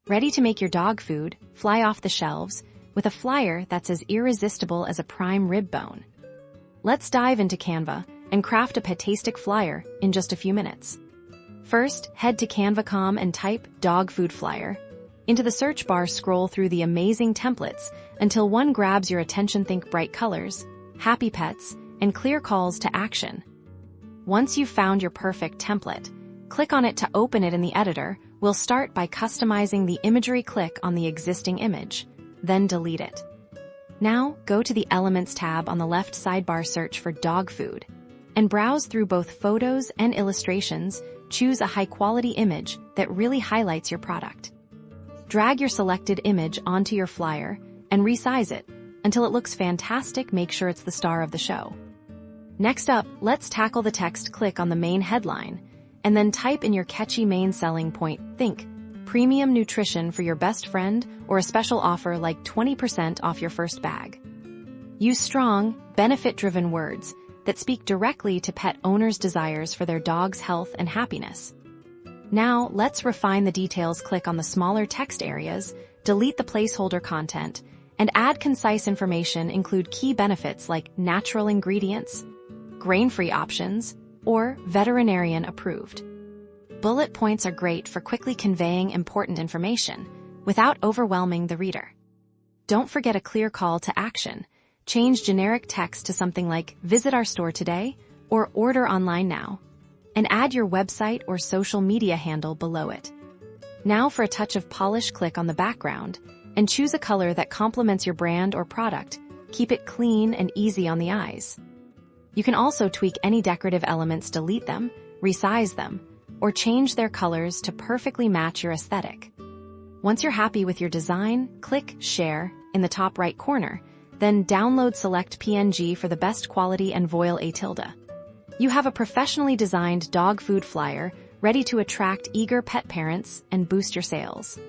Ready to make your dog food fly off the shelves with a flyer that's as irresistible as a prime rib bone. Let's dive into Canva and craft a petastic flyer in just a few minutes. First, head to Canva.com and type dog food flyer. Into the search bar, scroll through the amazing templates until one grabs your attention. Think bright colors, happy pets, and clear calls to action. Once you've found your perfect template, click on it to open it in the editor. We'll start by customizing the imagery. Click on the existing image, then delete it. Now, go to the Elements tab on the left sidebar, search for dog food, and browse through both photos and illustrations. Choose a high-quality image that really highlights your product. Drag your selected image onto your flyer and resize it until it looks fantastic. Make sure it's the star of the show. Next up, let's tackle the text. Click on the main headline and then type in your catchy main selling point. Think premium nutrition for your best friend or a special offer like 20% off your first bag. Use strong, benefit-driven words that speak directly to pet owners' desires for their dog's health and happiness. Now, let's refine the details. Click on the smaller text areas, delete the placeholder content, and add concise information. Include key benefits like natural ingredients, grain-free options, or veterinarian approved. Bullet points are great for quickly conveying important information without overwhelming the reader. Don't forget a clear call to action. Change generic text to something like visit our store today or order online now, and add your website or social media handle below it. Now for a touch of polish, click on the background and choose a color that complements your brand or product. Keep it clean and easy on the eyes. You can also tweak any decorative elements, delete them, resize them, or change their colors to perfectly match your aesthetic. Once you're happy with your design, click Share in the top right corner, then download. Select PNG for the best quality and voil a tilde. You have a professionally designed dog food flyer ready to attract eager pet parents and boost your sales.